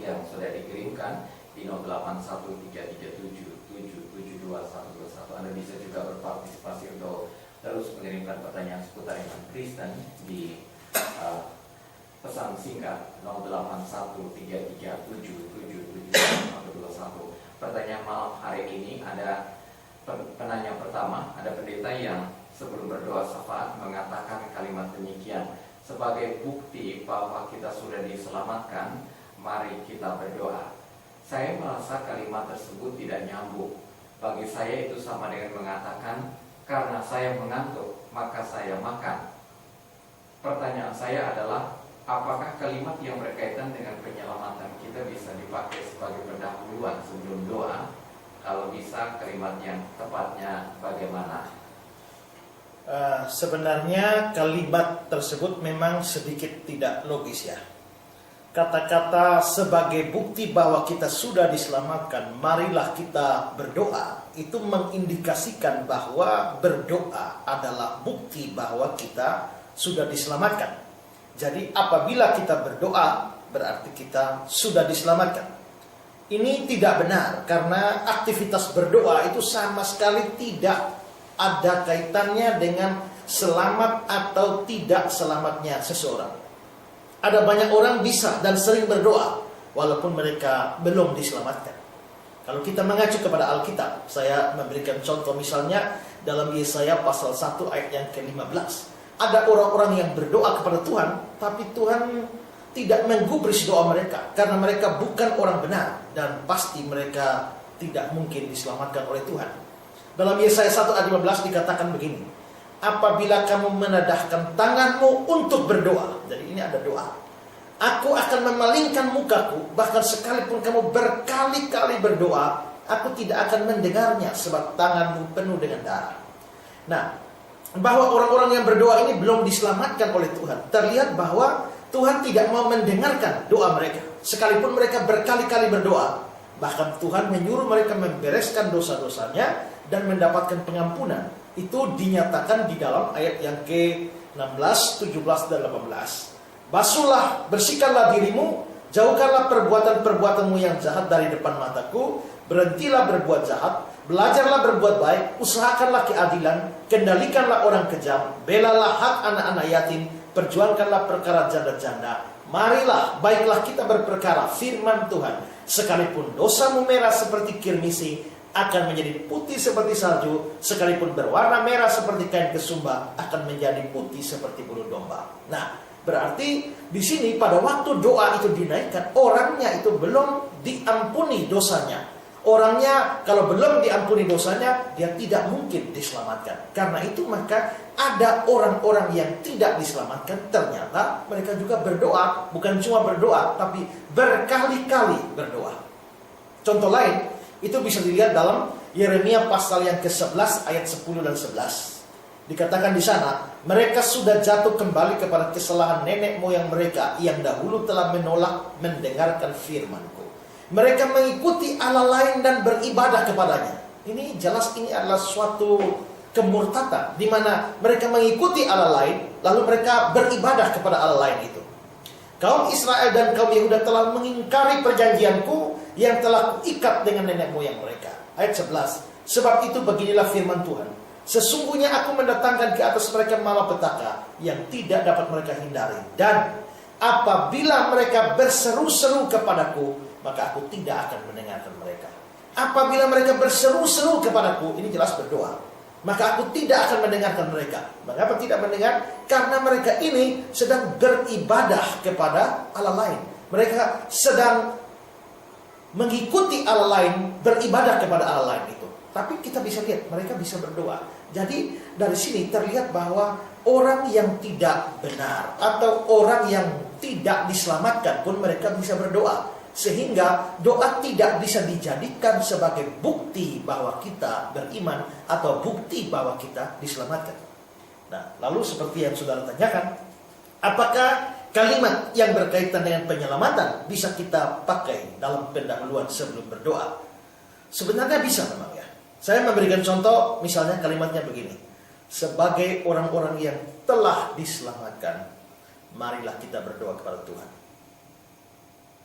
yang sudah dikirimkan di 081337772121. Anda bisa juga berpartisipasi untuk terus mengirimkan pertanyaan seputar iman Kristen di pesan singkat 081337772121. Pertanyaan malam hari ini ada penanya pertama, ada pendeta yang sebelum berdoa syafaat mengatakan kalimat demikian: sebagai bukti bahwa kita sudah diselamatkan, mari kita berdoa. Saya merasa kalimat tersebut tidak nyambung. Bagi saya itu sama dengan mengatakan, karena saya mengantuk, maka saya makan. Pertanyaan saya adalah, apakah kalimat yang berkaitan dengan penyelamatan kita bisa dipakai sebagai pendahuluan sebelum doa? Kalau bisa, kalimat yang tepatnya bagaimana? Sebenarnya kalimat tersebut memang sedikit tidak logis ya. Kata-kata sebagai bukti bahwa kita sudah diselamatkan, marilah kita berdoa, itu mengindikasikan bahwa berdoa adalah bukti bahwa kita sudah diselamatkan. Jadi apabila kita berdoa, berarti kita sudah diselamatkan. Ini tidak benar, karena aktivitas berdoa itu sama sekali tidak ada kaitannya dengan selamat atau tidak selamatnya seseorang. Ada banyak orang bisa dan sering berdoa walaupun mereka belum diselamatkan. Kalau kita mengacu kepada Alkitab, saya memberikan contoh misalnya dalam Yesaya pasal 1 ayat yang ke-15. Ada orang-orang yang berdoa kepada Tuhan, tapi Tuhan tidak menggubris doa mereka karena mereka bukan orang benar dan pasti mereka tidak mungkin diselamatkan oleh Tuhan. Dalam Yesaya 1 ayat 15 dikatakan begini: apabila kamu menadahkan tanganmu untuk berdoa, jadi ini ada doa, aku akan memalingkan mukaku, bahkan sekalipun kamu berkali-kali berdoa, aku tidak akan mendengarnya sebab tanganmu penuh dengan darah. Nah, bahwa orang-orang yang berdoa ini belum diselamatkan oleh Tuhan, terlihat bahwa Tuhan tidak mau mendengarkan doa mereka. Sekalipun mereka berkali-kali berdoa, bahkan Tuhan menyuruh mereka membereskan dosa-dosanya dan mendapatkan pengampunan. Itu dinyatakan di dalam ayat yang ke-16, 17, dan 18. Basuhlah, bersihkanlah dirimu, jauhkanlah perbuatan-perbuatanmu yang jahat dari depan mataku, berhentilah berbuat jahat, belajarlah berbuat baik, usahakanlah keadilan, kendalikanlah orang kejam, belalah hak anak-anak yatim, perjuangkanlah perkara janda-janda. Marilah, baiklah kita berperkara firman Tuhan. Sekalipun dosamu merah seperti kirmisi, akan menjadi putih seperti salju. Sekalipun berwarna merah seperti kain kesumba, akan menjadi putih seperti bulu domba. Nah, berarti di sini pada waktu doa itu dinaikkan, orangnya itu belum diampuni dosanya. Orangnya kalau belum diampuni dosanya, dia tidak mungkin diselamatkan. Karena itu maka ada orang-orang yang tidak diselamatkan, ternyata mereka juga berdoa. Bukan cuma berdoa, tapi berkali-kali berdoa. Contoh lain, itu bisa dilihat dalam Yeremia pasal yang ke-11 ayat 10 dan 11. Dikatakan di sana, mereka sudah jatuh kembali kepada kesalahan nenek moyang mereka yang dahulu telah menolak mendengarkan firman-Ku. Mereka mengikuti Allah lain dan beribadah kepadanya. Ini jelas ini adalah suatu kemurtatan, di mana mereka mengikuti Allah lain, lalu mereka beribadah kepada Allah lain itu. Kaum Israel dan kaum Yehuda telah mengingkari perjanjianku yang telah kuikat dengan nenek moyang mereka. Ayat 11. Sebab itu beginilah firman Tuhan: sesungguhnya aku mendatangkan ke atas mereka malapetaka yang tidak dapat mereka hindari. Dan apabila mereka berseru-seru kepadaku, maka aku tidak akan mendengarkan mereka. Apabila mereka berseru-seru kepadaku, ini jelas berdoa, maka aku tidak akan mendengarkan mereka. Mengapa tidak mendengar? Karena mereka ini sedang beribadah kepada Allah lain. Mereka sedang mengikuti Allah lain, beribadah kepada Allah lain itu. Tapi kita bisa lihat, mereka bisa berdoa. Jadi dari sini terlihat bahwa orang yang tidak benar atau orang yang tidak diselamatkan pun mereka bisa berdoa. Sehingga doa tidak bisa dijadikan sebagai bukti bahwa kita beriman atau bukti bahwa kita diselamatkan. Nah, lalu seperti yang saudara tanyakan, apakah kalimat yang berkaitan dengan penyelamatan bisa kita pakai dalam pendahuluan sebelum berdoa? Sebenarnya bisa memang ya. Saya memberikan contoh, misalnya kalimatnya begini: sebagai orang-orang yang telah diselamatkan, marilah kita berdoa kepada Tuhan.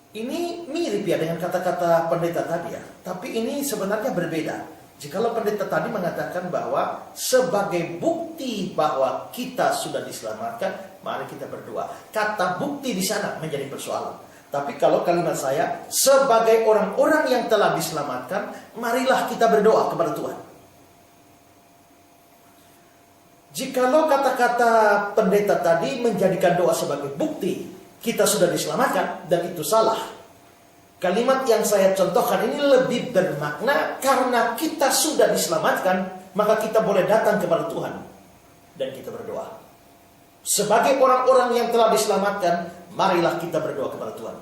Ini mirip ya dengan kata-kata pendeta tadi ya. Tapi ini sebenarnya berbeda. Jikalau pendeta tadi mengatakan bahwa sebagai bukti bahwa kita sudah diselamatkan, mari kita berdoa. Kata bukti di sana menjadi persoalan. Tapi kalau kalimat saya, sebagai orang-orang yang telah diselamatkan, marilah kita berdoa kepada Tuhan. Jikalau kata-kata pendeta tadi menjadikan doa sebagai bukti kita sudah diselamatkan, dan itu salah. Kalimat yang saya contohkan ini lebih bermakna karena kita sudah diselamatkan, maka kita boleh datang kepada Tuhan dan kita berdoa. Sebagai orang-orang yang telah diselamatkan, marilah kita berdoa kepada Tuhan.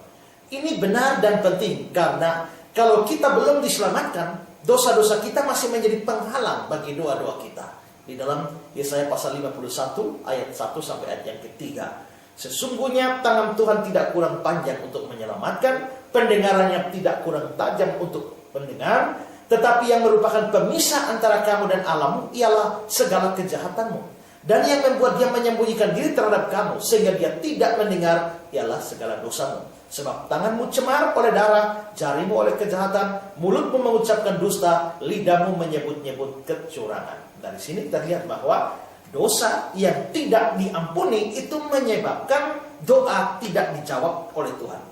Ini benar dan penting karena kalau kita belum diselamatkan, dosa-dosa kita masih menjadi penghalang bagi doa-doa kita. Di dalam Yesaya pasal 51 ayat 1 sampai ayat yang ketiga. Sesungguhnya tangan Tuhan tidak kurang panjang untuk menyelamatkan, pendengarannya tidak kurang tajam untuk mendengar, tetapi yang merupakan pemisah antara kamu dan Allahmu ialah segala kejahatanmu. Dan yang membuat dia menyembunyikan diri terhadap kamu sehingga dia tidak mendengar ialah segala dosamu. Sebab tanganmu cemar oleh darah, jarimu oleh kejahatan, mulutmu mengucapkan dusta, lidahmu menyebut-nyebut kecurangan. Dari sini kita lihat bahwa dosa yang tidak diampuni itu menyebabkan doa tidak dijawab oleh Tuhan.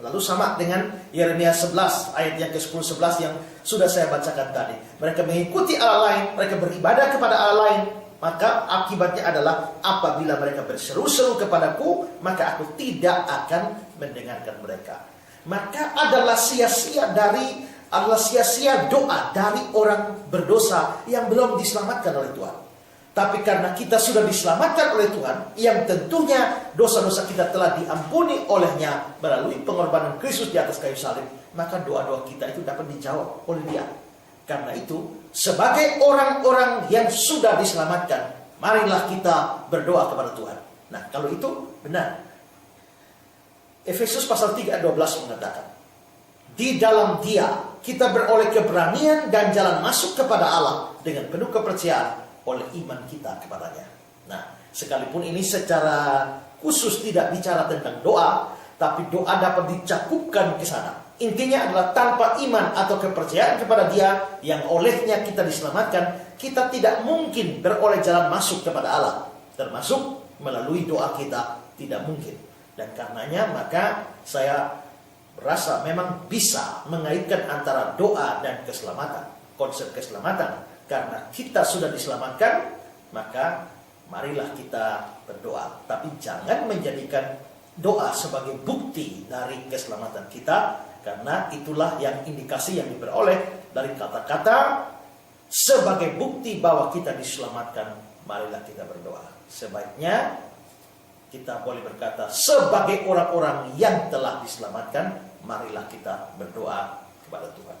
Lalu sama dengan Yeremia 11 ayat yang ke-10-11 yang sudah saya bacakan tadi. Mereka mengikuti Allah lain, mereka beribadah kepada Allah lain, maka akibatnya adalah apabila mereka berseru-seru kepadaku, maka aku tidak akan mendengarkan mereka. Maka adalah sia-sia doa dari orang berdosa yang belum diselamatkan oleh Tuhan. Tapi karena kita sudah diselamatkan oleh Tuhan, yang tentunya dosa-dosa kita telah diampuni olehnya melalui pengorbanan Kristus di atas kayu salib, maka doa-doa kita itu dapat dijawab oleh Dia. Karena itu, sebagai orang-orang yang sudah diselamatkan, marilah kita berdoa kepada Tuhan. Nah, kalau itu benar. Efesus pasal 3 ayat 12 mengatakan, di dalam Dia kita beroleh keberanian dan jalan masuk kepada Allah dengan penuh kepercayaan oleh iman kita kepadanya. Nah, sekalipun ini secara khusus tidak bicara tentang doa, tapi doa dapat dicakupkan ke sana. Intinya adalah tanpa iman atau kepercayaan kepada Dia yang olehnya kita diselamatkan, kita tidak mungkin beroleh jalan masuk kepada Allah. Termasuk melalui doa kita tidak mungkin. Dan karenanya maka saya merasa memang bisa mengaitkan antara doa dan keselamatan, konsep keselamatan. Karena kita sudah diselamatkan, maka marilah kita berdoa. Tapi jangan menjadikan doa sebagai bukti dari keselamatan kita, karena itulah yang indikasi yang diperoleh dari kata-kata sebagai bukti bahwa kita diselamatkan, marilah kita berdoa. Sebaiknya kita boleh berkata sebagai orang-orang yang telah diselamatkan, marilah kita berdoa kepada Tuhan.